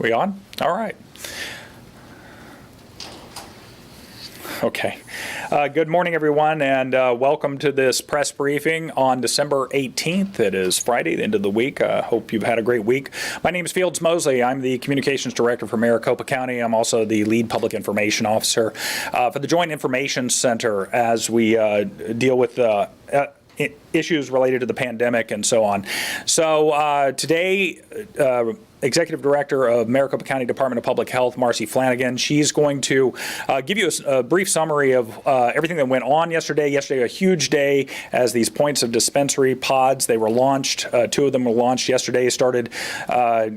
We on? All right. Okay. Good morning, everyone, and welcome to this press briefing on December 18th. It is Friday, the end of the week. Hope you've had a great week. My name is Fields Mosley. I'm the Communications Director for Maricopa County. I'm also the Lead Public Information Officer for the Joint Information Center as we deal with issues related to the pandemic and so on. So today, Executive Director of Maricopa County Department of Public Health, Marcy Flanagan. She's going to give you a brief summary of everything that went on yesterday. Yesterday, a huge day as these points of dispensary pods, they were launched. Two of them were launched yesterday, started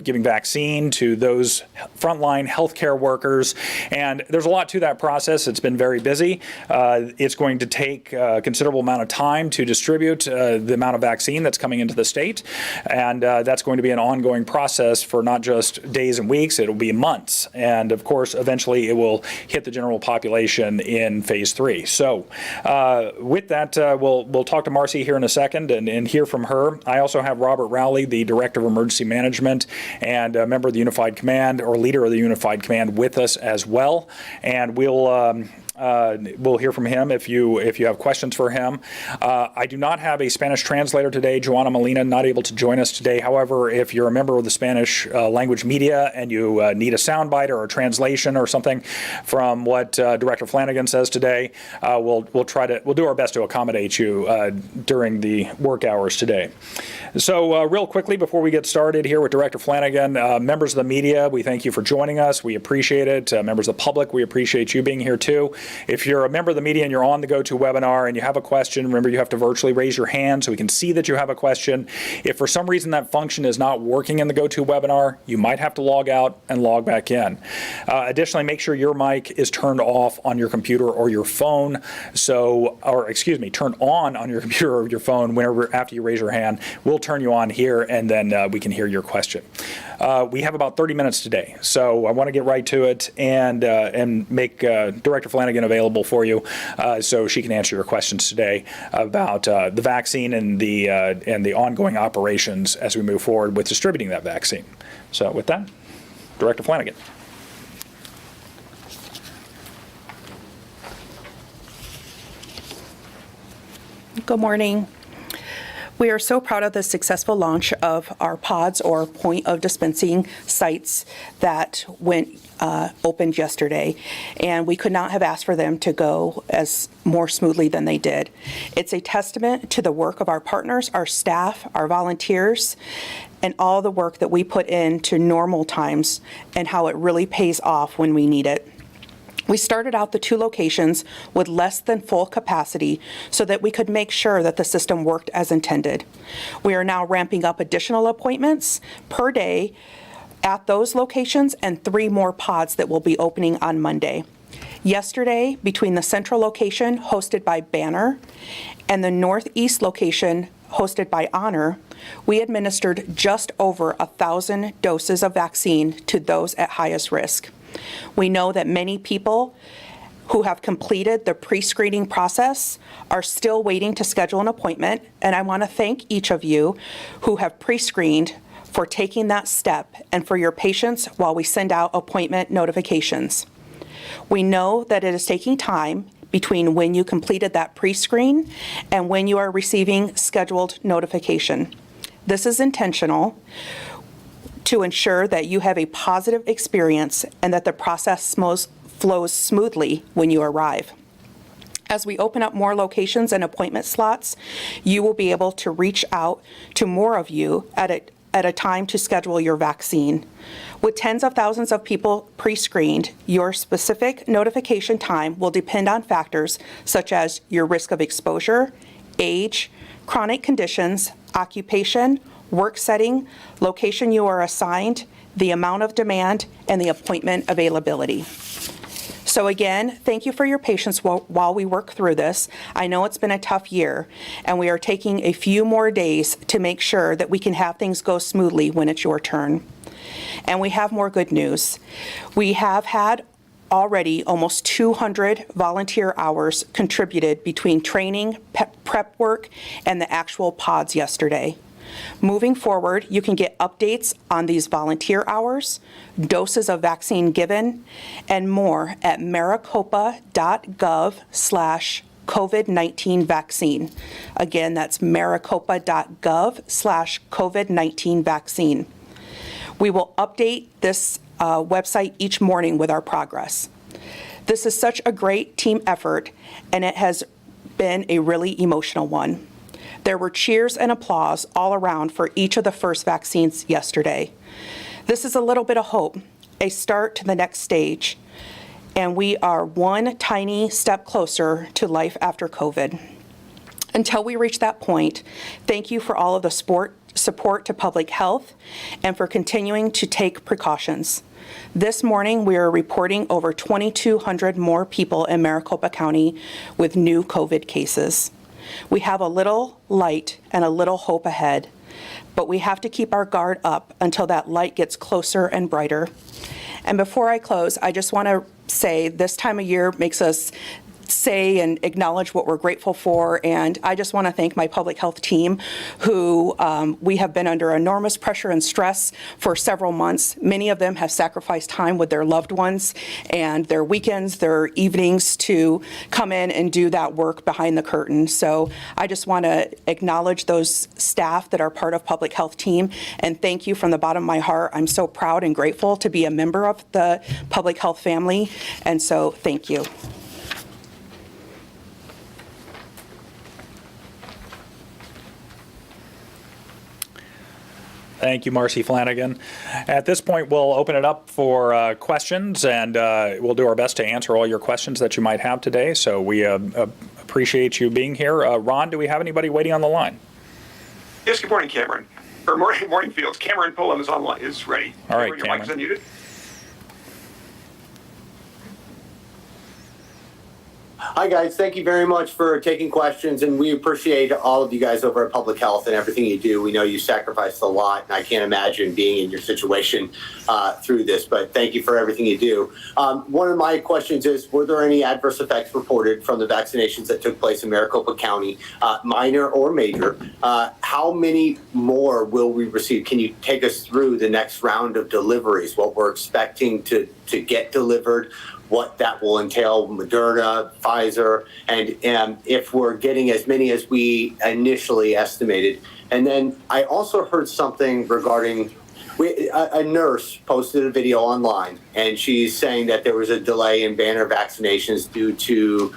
giving vaccine to those frontline healthcare workers. And there's a lot to that process. It's been very busy. It's going to take a considerable amount of time to distribute the amount of vaccine that's coming into the state. And that's going to be an ongoing process for not just days and weeks, it'll be months. And of course, eventually it will hit the general population in phase 3. So with that, we'll talk to Marcy here in a second and hear from her. I also have Robert Rowley, the Director of Emergency Management and a member of the Unified Command or leader of the Unified Command with us as well. And we'll hear from him if you have questions for him. I do not have a Spanish translator today. Joanna Molina not able to join us today. However, if you're a member of the Spanish language media and you need a soundbite or a translation or something from what Director Flanagan says today, we'll do our best to accommodate you during the work hours today. So real quickly before we get started here with Director Flanagan, members of the media, we thank you for joining us. We appreciate it. Members of the public, we appreciate you being here too. If you're a member of the media and you're on the GoToWebinar and you have a question, remember you have to virtually raise your hand so we can see that you have a question. If for some reason that function is not working in the GoToWebinar, you might have to log out and log back in. Additionally, make sure your mic is turned off on your computer or your phone. Turned on your computer or your phone after you raise your hand. We'll turn you on here and then we can hear your question. We have about 30 minutes today, so I want to get right to it and make Director Flanagan available for you so she can answer your questions today about the vaccine and the ongoing operations as we move forward with distributing that vaccine. So with that, Director Flanagan. Good morning. We are so proud of the successful launch of our pods or point of dispensing sites that opened yesterday, and we could not have asked for them to go as more smoothly than they did. It's a testament to the work of our partners, our staff, our volunteers, and all the work that we put into normal times and how it really pays off when we need it. We started out the 2 locations with less than full capacity so that we could make sure that the system worked as intended. We are now ramping up additional appointments per day at those locations and 3 more pods that will be opening on Monday. Yesterday, between the central location hosted by Banner and the northeast location hosted by Honor, we administered just over 1,000 doses of vaccine to those at highest risk. We know that many people who have completed the pre-screening process are still waiting to schedule an appointment, and I want to thank each of you who have pre-screened for taking that step and for your patience while we send out appointment notifications. We know that it is taking time between when you completed that pre-screen and when you are receiving scheduled notification. This is intentional to ensure that you have a positive experience and that the process flows smoothly when you arrive. As we open up more locations and appointment slots, you will be able to reach out to more of you at a time to schedule your vaccine. With tens of thousands of people pre-screened, your specific notification time will depend on factors such as your risk of exposure, age, chronic conditions, occupation, work setting, location you are assigned, the amount of demand, and the appointment availability. So again, thank you for your patience while we work through this. I know it's been a tough year, and we are taking a few more days to make sure that we can have things go smoothly when it's your turn. And we have more good news. We have had already almost 200 volunteer hours contributed between training, prep work, and the actual pods yesterday. Moving forward, you can get updates on these volunteer hours, doses of vaccine given, and more at maricopa.gov/COVID-19 vaccine. Again, that's maricopa.gov/COVID-19 vaccine. We will update this website each morning with our progress. This is such a great team effort, and it has been a really emotional one. There were cheers and applause all around for each of the first vaccines yesterday. This is a little bit of hope, a start to the next stage, and we are one tiny step closer to life after COVID. Until we reach that point, thank you for all of the support to public health and for continuing to take precautions. This morning, we are reporting over 2,200 more people in Maricopa County with new COVID cases. We have a little light and a little hope ahead, but we have to keep our guard up until that light gets closer and brighter. And before I close, I just want to say this time of year makes us say and acknowledge what we're grateful for, and I just want to thank my public health team who we have been under enormous pressure and stress for several months. Many of them have sacrificed time with their loved ones and their weekends, their evenings to come in and do that work behind the curtain. So I just want to acknowledge those staff that are part of public health team and thank you from the bottom of my heart. I'm so proud and grateful to be a member of the public health family, and so thank you. Thank you, Marcy Flanagan. At this point, we'll open it up for questions, and we'll do our best to answer all your questions that you might have today. So we appreciate you being here. Ron, do we have anybody waiting on the line? Yes, good morning, Cameron. Or morning, Fields. Cameron Pullum is online, is ready. All right, Your mic is unmuted. Hi, guys. Thank you very much for taking questions, and we appreciate all of you guys over at Public Health and everything you do. We know you sacrificed a lot, and I can't imagine being in your situation through this, but thank you for everything you do. One of my questions is, were there any adverse effects reported from the vaccinations that took place in Maricopa County, minor or major? How many more will we receive? Can you take us through the next round of deliveries, what we're expecting to get delivered, what that will entail, Moderna, Pfizer, and if we're getting as many as we initially estimated. And then I also heard something regarding, a nurse posted a video online, and she's saying that there was a delay in Banner vaccinations due to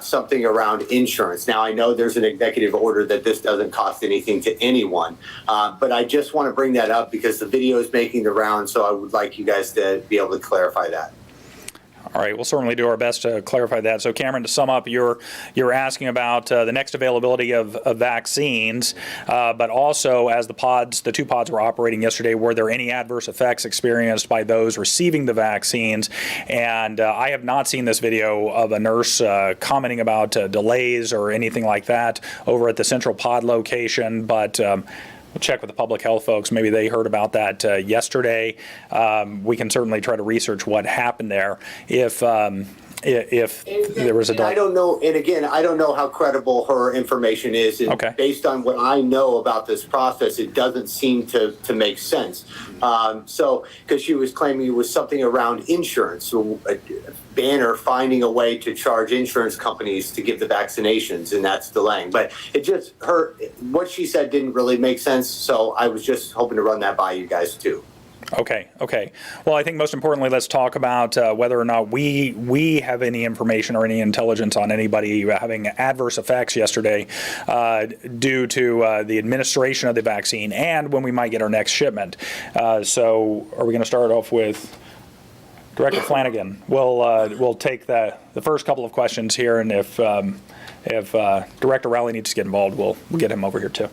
something around insurance. Now, I know there's an executive order that this doesn't cost anything to anyone, but I just want to bring that up because the video is making the round, so I would like you guys to be able to clarify that. All right, we'll certainly do our best to clarify that. So, Cameron, to sum up, you're asking about the next availability of vaccines, but also as the two pods were operating yesterday, were there any adverse effects experienced by those receiving the vaccines? And I have not seen this video of a nurse commenting about delays or anything like that over at the central pod location, but we'll check with the public health folks. Maybe they heard about that yesterday. We can certainly try to research what happened there. If there was a delay. I don't know, and again, I don't know how credible her information is. And okay. Based on what I know about this process, it doesn't seem to make sense. So, because she was claiming it was something around insurance, so Banner finding a way to charge insurance companies to give the vaccinations, and that's delaying. But what she said didn't really make sense, so I was just hoping to run that by you guys too. Okay. Well, I think most importantly, let's talk about whether or not we have any information or any intelligence on anybody having adverse effects yesterday due to the administration of the vaccine and when we might get our next shipment. So are we going to start off with Director Flanagan? We'll take the first couple of questions here, and if Director Rowley needs to get involved, we'll get him over here too.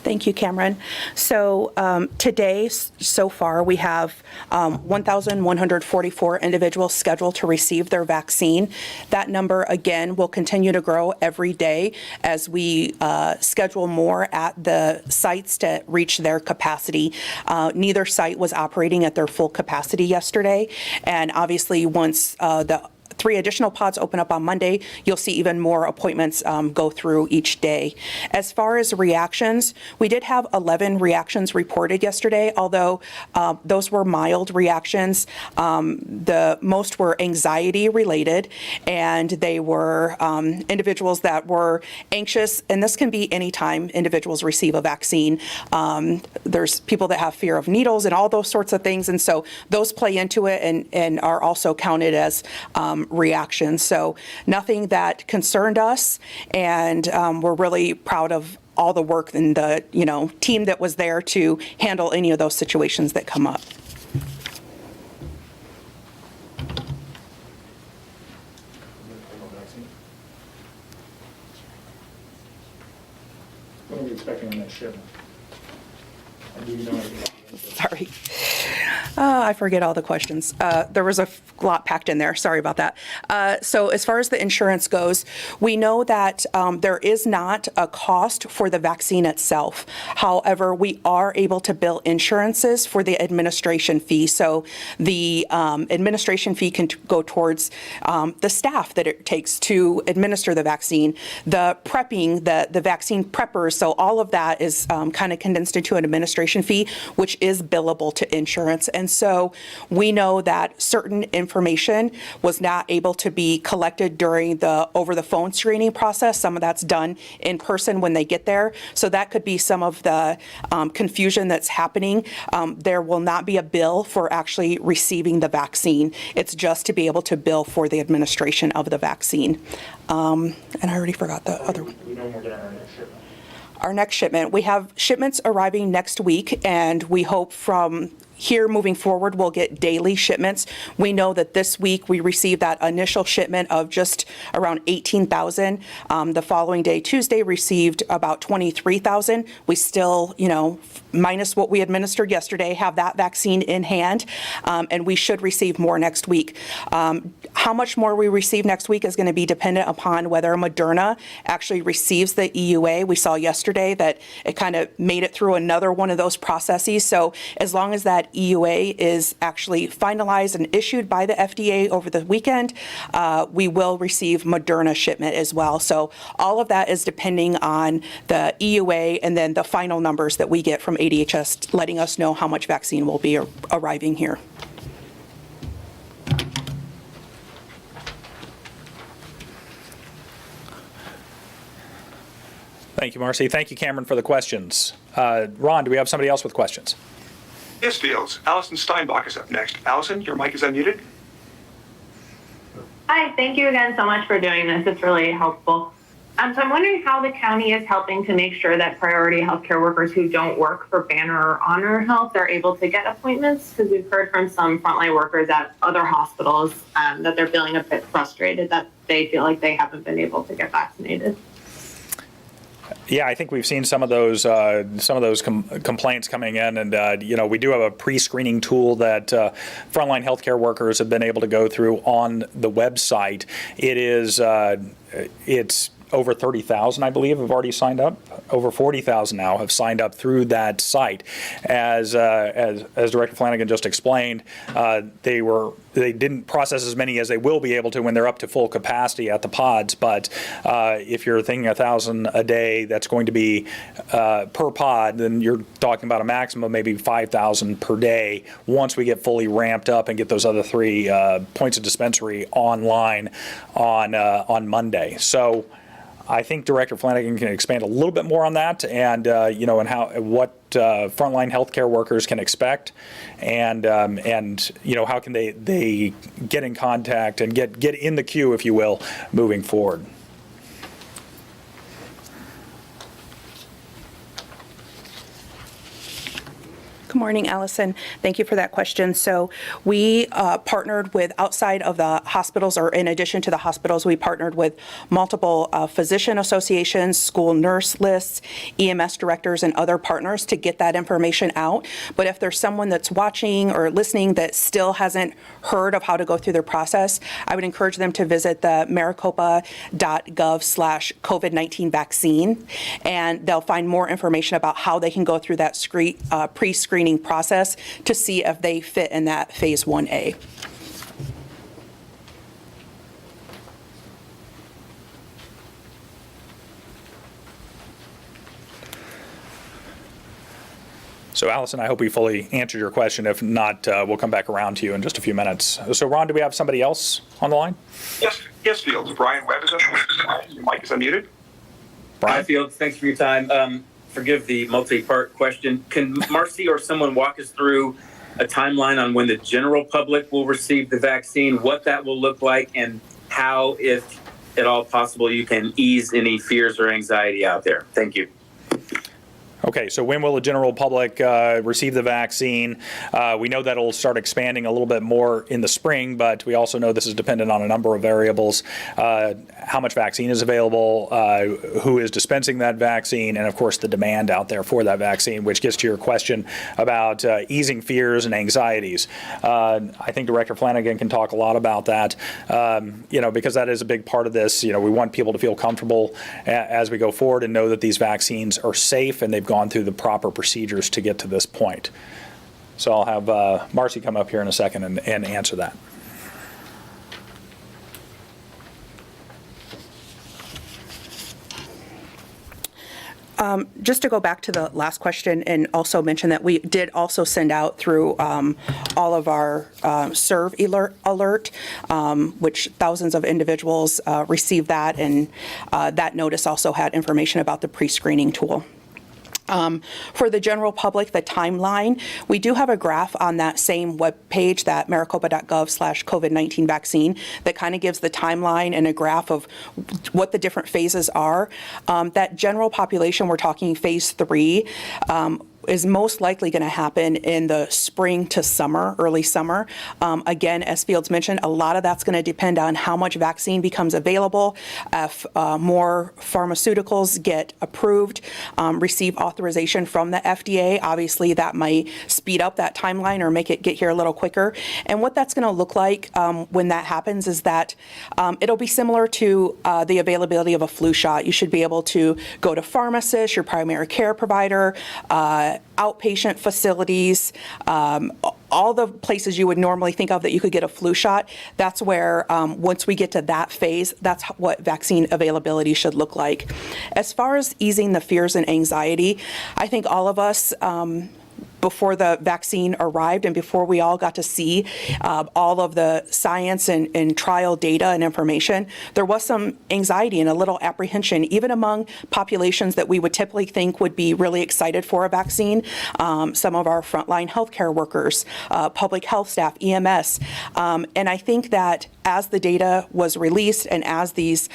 Thank you, Cameron. So today, so far, we have 1,144 individuals scheduled to receive their vaccine. That number, again, will continue to grow every day as we schedule more at the sites to reach their capacity. Neither site was operating at their full capacity yesterday, and obviously once the 3 additional pods open up on Monday, you'll see even more appointments go through each day. As far as reactions, we did have 11 reactions reported yesterday, although those were mild reactions. The most were anxiety related, and they were individuals that were anxious, and this can be anytime individuals receive a vaccine. There's people that have fear of needles and all those sorts of things, and so those play into it and are also counted as reactions. So nothing that concerned us, and we're really proud of all the work and the team that was there to handle any of those situations that come up. What are we expecting on that shipment? Do you know? Sorry. I forget all the questions. There was a lot packed in there. Sorry about that. So as far as the insurance goes, we know that there is not a cost for the vaccine itself. However, we are able to bill insurances for the administration fee. So the administration fee can go towards the staff that it takes to administer the vaccine, the prepping, the vaccine preppers. So all of that is kind of condensed into an administration fee, which is billable to insurance. And so we know that certain information was not able to be collected during the over-the-phone screening process. Some of that's done in person when they get there. So that could be some of the confusion that's happening. There will not be a bill for actually receiving the vaccine. It's just to be able to bill for the administration of the vaccine. And I already forgot the other one. We know we're getting our next shipment. Our next shipment. We have shipments arriving next week, and we hope from here moving forward we'll get daily shipments. We know that this week we received that initial shipment of just around 18,000. The following day, Tuesday, received about 23,000. We still, minus what we administered yesterday, have that vaccine in hand, and we should receive more next week. How much more we receive next week is going to be dependent upon whether Moderna actually receives the EUA. We saw yesterday that it kind of made it through another one of those processes. So as long as that EUA is actually finalized and issued by the FDA over the weekend, we will receive Moderna shipment as well. So all of that is depending on the EUA and then the final numbers that we get from ADHS letting us know how much vaccine will be arriving here. Thank you, Marcy. Thank you, Cameron, for the questions. Ron, do we have somebody else with questions? Yes, Fields. Allison Steinbach is up next. Allison, your mic is unmuted. Hi, thank you again so much for doing this. It's really helpful. So I'm wondering how the county is helping to make sure that priority healthcare workers who don't work for Banner or HonorHealth are able to get appointments, because we've heard from some frontline workers at other hospitals that they're feeling a bit frustrated that they feel like they haven't been able to get vaccinated. Yeah, I think we've seen some of those complaints coming in, and we do have a pre-screening tool that frontline healthcare workers have been able to go through on the website. It's over 30,000, I believe, have already signed up. Over 40,000 now have signed up through that site. As Director Flanagan just explained, they didn't process as many as they will be able to when they're up to full capacity at the pods. But if you're thinking 1,000 a day, that's going to be per pod. Then you're talking about a maximum of maybe 5,000 per day once we get fully ramped up and get those other 3 points of dispensary online on Monday. So I think Director Flanagan can expand a little bit more on that, and and what frontline healthcare workers can expect, and how can they get in contact and get in the queue, if you will, moving forward. Good morning, Allison. Thank you for that question. So we partnered with, outside of the hospitals, or in addition to the hospitals, we partnered with multiple physician associations, school nurse lists, EMS directors, and other partners to get that information out. But if there's someone that's watching or listening that still hasn't heard of how to go through their process, I would encourage them to visit the maricopa.gov/COVID-19 vaccine, and they'll find more information about how they can go through that pre-screening process to see if they fit in that phase 1A. Thank you, Ron. Director Flanagan, do you have anything else? Phase 1A. Okay. Phase 1A. Thank you, Ron. So Allison, I hope we fully answered your question. If not, we'll come back around to you in just a few minutes. So Ron, do we have somebody else on the line? Yes, Fields. Brian Webb is up. Your mic is unmuted. Hi, Fields. Thanks for your time. Forgive the multi-part question. Can Marcy or someone walk us through a timeline on when the general public will receive the vaccine, what that will look like, and how, if at all possible, you can ease any fears or anxiety out there? Thank you. Okay, so when will the general public receive the vaccine? We know that it'll start expanding a little bit more in the spring, but we also know this is dependent on a number of variables. How much vaccine is available, who is dispensing that vaccine, and of course the demand out there for that vaccine, which gets to your question about easing fears and anxieties. I think Director Flanagan can talk a lot about that, because that is a big part of this. We want people to feel comfortable as we go forward and know that these vaccines are safe and they've gone through the proper procedures to get to this point. So I'll have Marcy come up here in a second and answer that. Just to go back to the last question and also mention that we did also send out through all of our serve alert, which thousands of individuals received that, and that notice also had information about the pre-screening tool. For the general public, the timeline, we do have a graph on that same webpage, that maricopa.gov/COVID-19 vaccine, that kind of gives the timeline and a graph of what the different phases are. That general population, we're talking phase 3, is most likely going to happen in the spring to summer, early summer. Again, as Fields mentioned, a lot of that's going to depend on how much vaccine becomes available. If more pharmaceuticals get approved, receive authorization from the FDA, obviously that might speed up that timeline or make it get here a little quicker. And what that's going to look like when that happens is that it'll be similar to the availability of a flu shot. You should be able to go to pharmacists, your primary care provider, outpatient facilities, all the places you would normally think of that you could get a flu shot. That's where, once we get to that phase, that's what vaccine availability should look like. As far as easing the fears and anxiety, I think all of us, before the vaccine arrived and before we all got to see all of the science and trial data and information, there was some anxiety and a little apprehension, even among populations that we would typically think would be really excited for a vaccine. Some of our frontline healthcare workers, public health staff, EMS. And I think that as the data was released and as these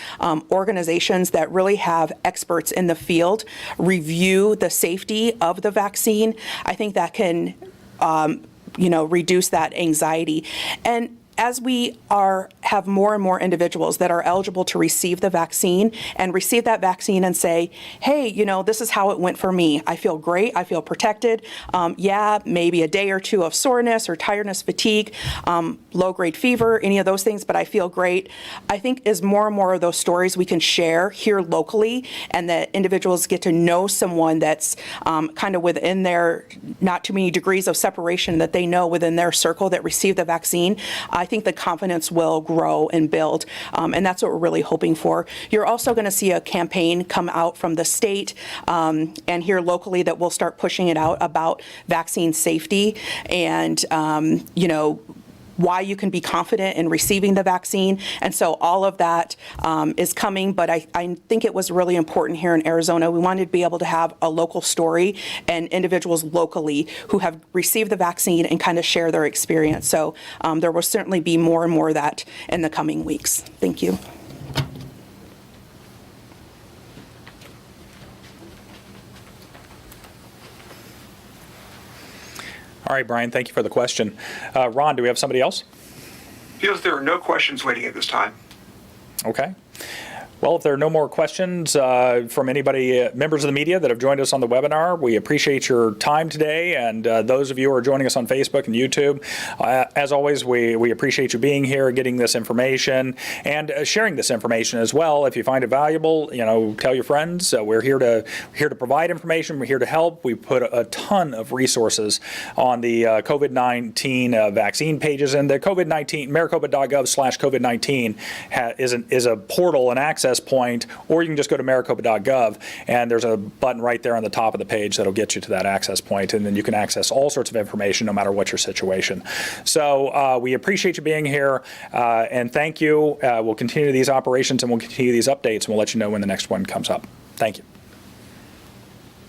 organizations that really have experts in the field review the safety of the vaccine, I think that can, reduce that anxiety. And as we have more and more individuals that are eligible to receive the vaccine and receive that vaccine and say, hey, this is how it went for me. I feel great. I feel protected. Maybe a day or two of soreness or tiredness, fatigue, low-grade fever, any of those things, but I feel great. I think as more and more of those stories we can share here locally and that individuals get to know someone that's kind of within their not too many degrees of separation that they know within their circle that received the vaccine, I think the confidence will grow and build, and that's what we're really hoping for. You're also going to see a campaign come out from the state and here locally that will start pushing it out about vaccine safety and, why you can be confident in receiving the vaccine. And so all of that is coming, but I think it was really important here in Arizona. We wanted to be able to have a local story and individuals locally who have received the vaccine and kind of share their experience. So there will certainly be more and more of that in the coming weeks. Thank you. All right, Brian, thank you for the question. Ron, do we have somebody else? Feels there are no questions waiting at this time. Okay. Well, if there are no more questions from anybody, members of the media that have joined us on the webinar, we appreciate your time today, and those of you who are joining us on Facebook and YouTube. As always, we appreciate you being here, getting this information, and sharing this information as well. If you find it valuable, tell your friends. We're here to provide information. We're here to help. We put a ton of resources on the COVID-19 vaccine pages, and the COVID-19 Maricopa.gov/COVID-19 is a portal and access access point, or you can just go to maricopa.gov, and there's a button right there on the top of the page that'll get you to that access point, and then you can access all sorts of information no matter what your situation. So we appreciate you being here, and thank you. We'll continue these operations and we'll continue these updates, and we'll let you know when the next one comes up. Thank you.